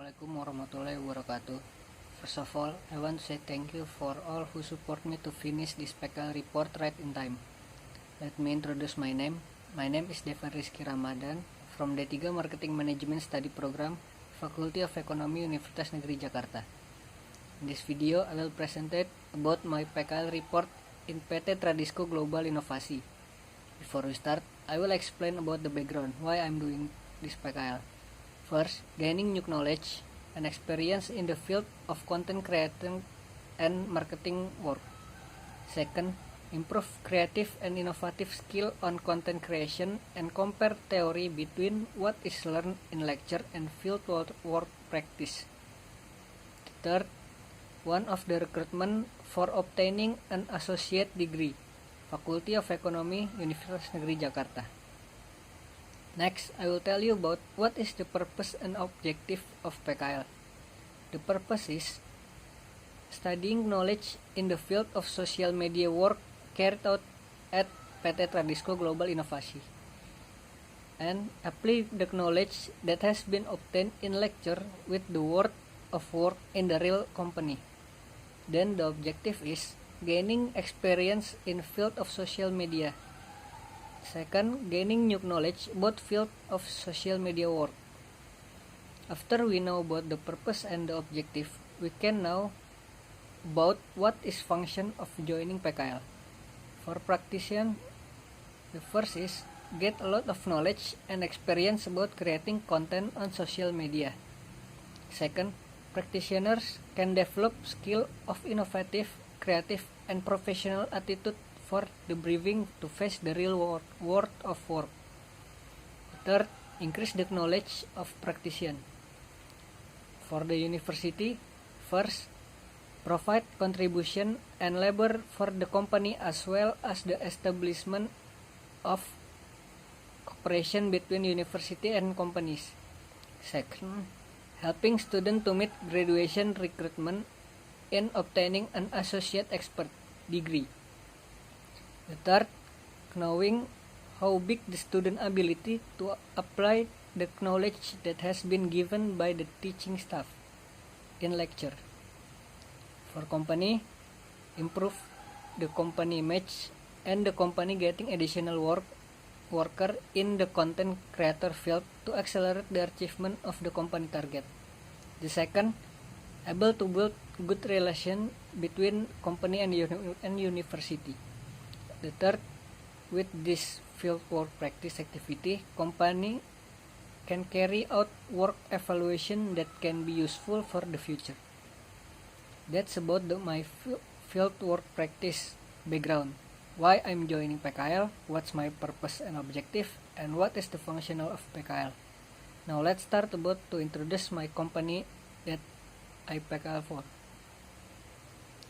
Assalamualaikum warahmatullahi wabarakatuh. First of all, I want to say thank you for all who support me to finish this PKL report right in time. Let me introduce my name. My name is Devan Rizky Ramadan from D3 Marketing Management Study Program, Faculty of Economy, Universitas Negeri Jakarta. In this video, I will present about my PKL report in PT Tradisco Global Inovasi. Before we start, I will explain about the background, why I'm doing this PKL. First, gaining new knowledge and experience in the field of content creating and marketing work. Second, improve creative and innovative skill on content creation and compare theory between what is learned in lecture and field work practice. Third, one of the recruitment for obtaining an associate degree, Faculty of Economy, Universitas Negeri Jakarta. Next, I will tell you about what is the purpose and objective of PKL. The purpose is studying knowledge in the field of social media work carried out at PT Tradisco Global Inovasi and apply the knowledge that has been obtained in lecture with the world of work in the real company. Then the objective is gaining experience in field of social media. Second, gaining new knowledge about field of social media work. After we know about the purpose and the objective, we can know about what is function of joining PKL. For practitioner, the first is get a lot of knowledge and experience about creating content on social media. Second, practitioners can develop skill of innovative, creative, and professional attitude for the breving to face the real world of work. Third, increase the knowledge of practitioner. For the university, first, provide contribution and labor for the company as well as the establishment of cooperation between university and companies. Second, helping students to meet graduation requirement in obtaining an associate expert degree. The third, knowing how big the student ability to apply the knowledge that has been given by the teaching staff in lecture. For company, improve the company image and the company getting additional worker in the content creator field to accelerate the achievement of the company target. The second, able to build good relation between company and university. The third, with this field work practice activity, company can carry out work evaluation that can be useful for the future. That's about my field work practice background. Why I'm joining PKL, what's my purpose and objective, and what is the functional of PKL. Now let's start about to introduce my company that I PKL for.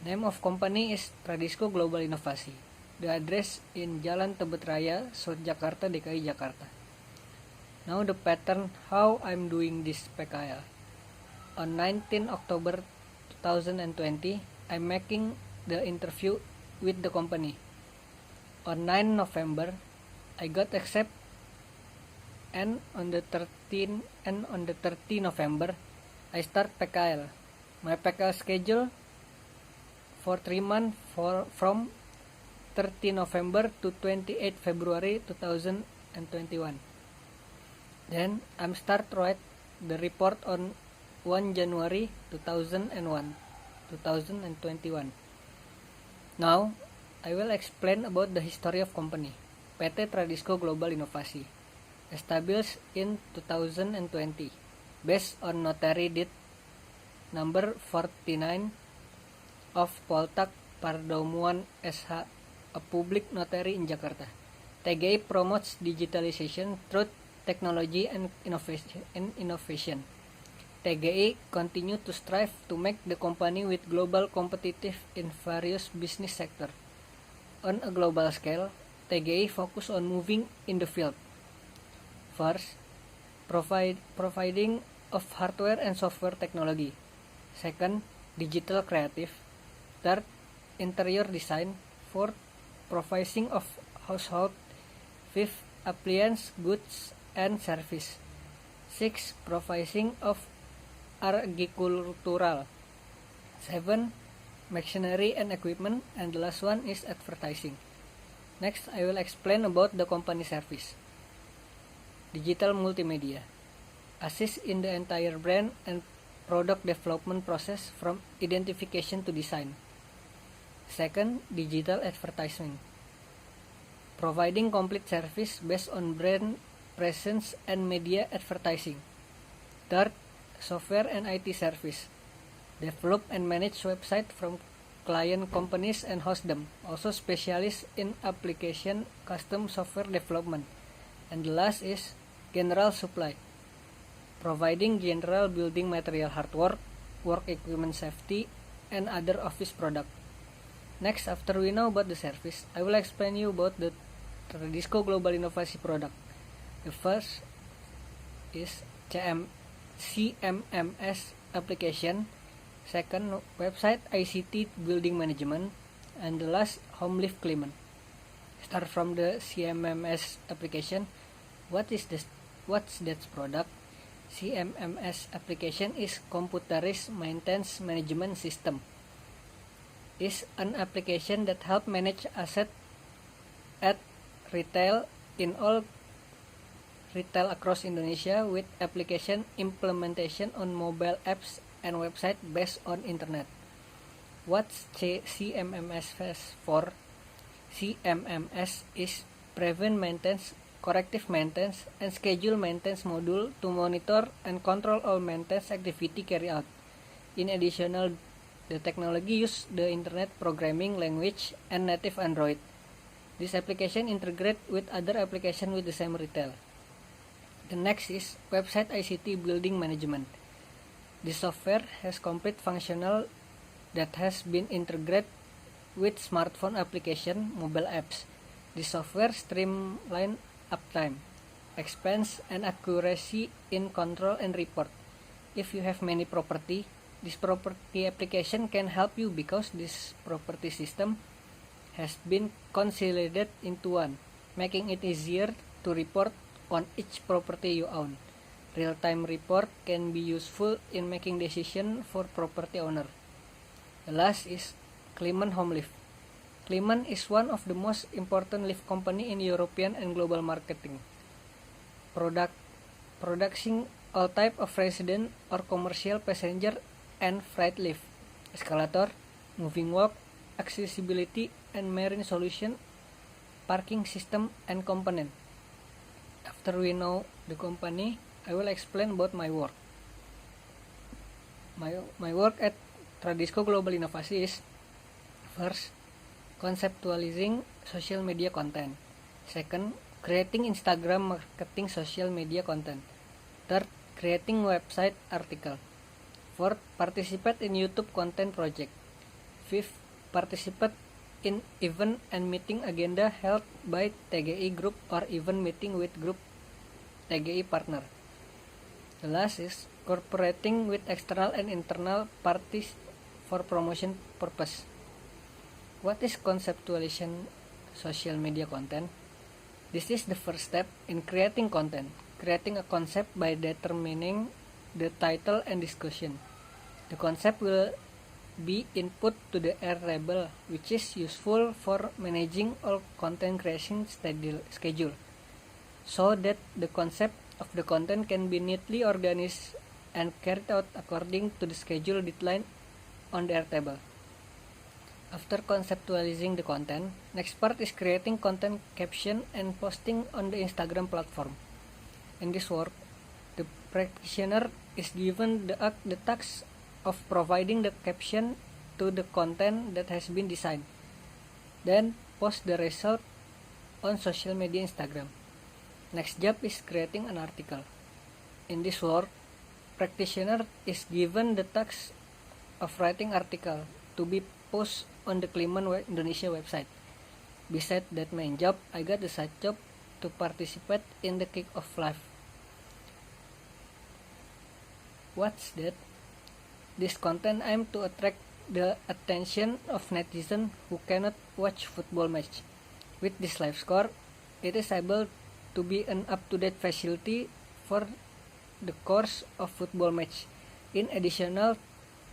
Name of company is Tradisco Global Inovasi. The address in Jalan Tebet Raya, South Jakarta, DKI Jakarta. Now the pattern how I'm doing this PKL. On 19 October 2020, I'm making the interview with the company. On 9 November, I got accept, and on the 30 November, I start PKL. My PKL schedule for 3 months from 30 November to 28 February 2021. Then I'm start write the report on 1 January 2021. Now I will explain about the history of company. PT Tradisco Global Inovasi, established in 2020, based on notary deed number 49 of Poltak Pardomuan SH, a public notary in Jakarta. TGI promotes digitalization through technology and innovation. TGI continue to strive to make the company with global competitive in various business sector. On a global scale, TGI focus on moving in the field. First, providing of hardware and software technology. Second, digital creative. Third, interior design. Fourth, providing of household. Fifth, appliance, goods, and service. 6. Providing of agricultural. 7. Machinery and equipment. And the last one is advertising. Next, I will explain about the company service. Digital multimedia. Assist in the entire brand and product development process from identification to design. Second, digital advertising. Providing complete service based on brand presence and media advertising. Third, software and IT service. Develop and manage website from client companies and host them. Also specialist in application custom software development. And the last is general supply. Providing general building material hardware, work equipment safety, and other office product. Next, after we know about the service, I will explain you about the Tradisco Global Inovasi product. The first is CMMS application. Second, website ICT building management. And the last, home lift climate. Start from the CMMS application. What's that product? CMMS application is computerized maintenance management system. Is an application that help manage asset at retail in all retail across Indonesia with application implementation on mobile apps and website based on internet. What's CMMS for? CMMS is prevent maintenance, corrective maintenance, and schedule maintenance module to monitor and control all maintenance activity carried out. In addition, the technology uses the internet programming language and native Android. This application integrates with other applications with the same retail. The next is website ICT building management. This software has complete functional that has been integrated with smartphone application, mobile apps. This software streamline uptime, expense, and accuracy in control and report. If you have many property, this property application can help you because this property system has been consolidated into one, making it easier to report on each property you own. Real-time report can be useful in making decisions for property owner. The last is Clement Home Lift. Clement is one of the most important lift company in European and global marketing. Producing all type of resident or commercial passenger and freight lift, escalator, moving walk, accessibility and marine solution, parking system and component. After we know the company, I will explain about my work. My work at Tradisco Global Inovasi is first, conceptualizing social media content. Second, creating Instagram marketing social media content. Third, creating website article. Fourth, participate in YouTube content project. Fifth, participate in event and meeting agenda held by TGI group or event meeting with group TGI partner. The last is cooperating with external and internal parties for promotion purpose. What is conceptualization social media content? This is the first step in creating content. Creating a concept by determining the title and discussion. The concept will be input to the Airtable, which is useful for managing all content creation schedule, so that the concept of the content can be neatly organized and carried out according to the schedule deadline on the Airtable. After conceptualizing the content, next part is creating content caption and posting on the Instagram platform. In this work, the practitioner is given the task of providing the caption to the content that has been designed, then post the result on social media Instagram. Next job is creating an article. In this work, practitioner is given the task of writing article to be posted on the Clement Indonesia website. Besides that main job, I got the side job to participate in the kick-off live. What's that? This content aimed to attract the attention of netizens who cannot watch football match. With this live score, it is able to be an up-to-date facility for the course of football match. In addition,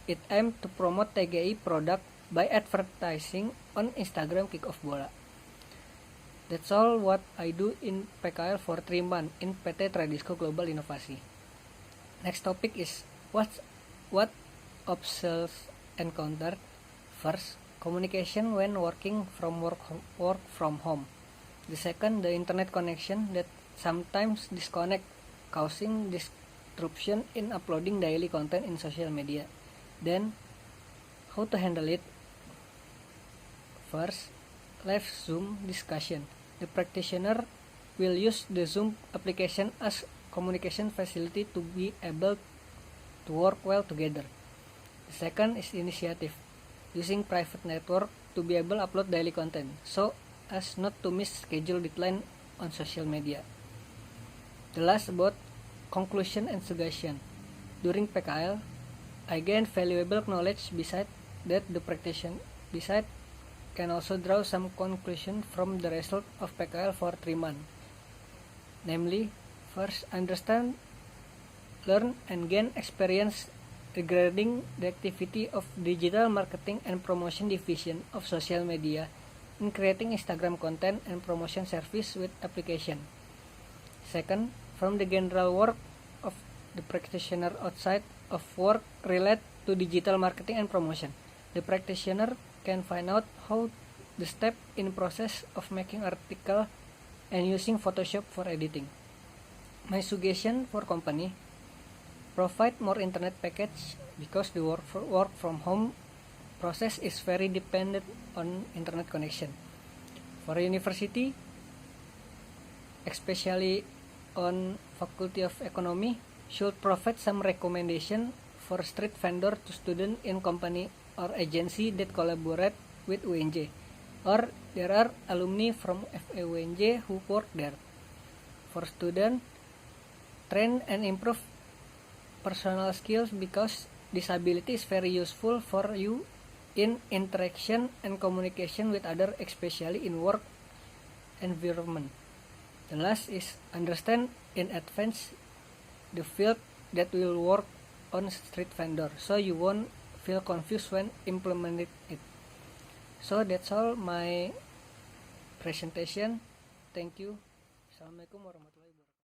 it aims to promote TGI product by advertising on Instagram Kickoff Bola. That's all what I do in PKL for 3 months in PT Tradisco Global Inovasi. Next topic is what obstacles encountered. First, communication when working from work from home. The second, the internet connection that sometimes disconnect, causing disruption in uploading daily content in social media. Then, how to handle it? First, live Zoom discussion. The practitioner will use the Zoom application as communication facility to be able to work well together. The second is initiative, using private network to be able to upload daily content, so as not to miss schedule deadline on social media. The last about conclusion and suggestion. During PKL, I gained valuable knowledge. Beside that, the practitioner can also draw some conclusion from the result of PKL for 3 months. Namely, first, understand, learn, and gain experience regarding the activity of digital marketing and promotion division of social media in creating Instagram content and promotion service with application. Second, from the general work of the practitioner outside of work related to digital marketing and promotion, the practitioner can find out how the step in process of making article and using Photoshop for editing. My suggestion for company, provide more internet package because the work from home process is very dependent on internet connection. For university, especially on Faculty of Economy, should provide some recommendation for street vendor to student in company or agency that collaborate with UNJ, or there are alumni from FEUNJ who work there. For student, train and improve personal skills because disability is very useful for you in interaction and communication with others, especially in work environment. The last is understand in advance the field that will work on street vendor, so you won't feel confused when implementing it. So that's all my presentation. Thank you. Assalamualaikum warahmatullahi wabarakatuh.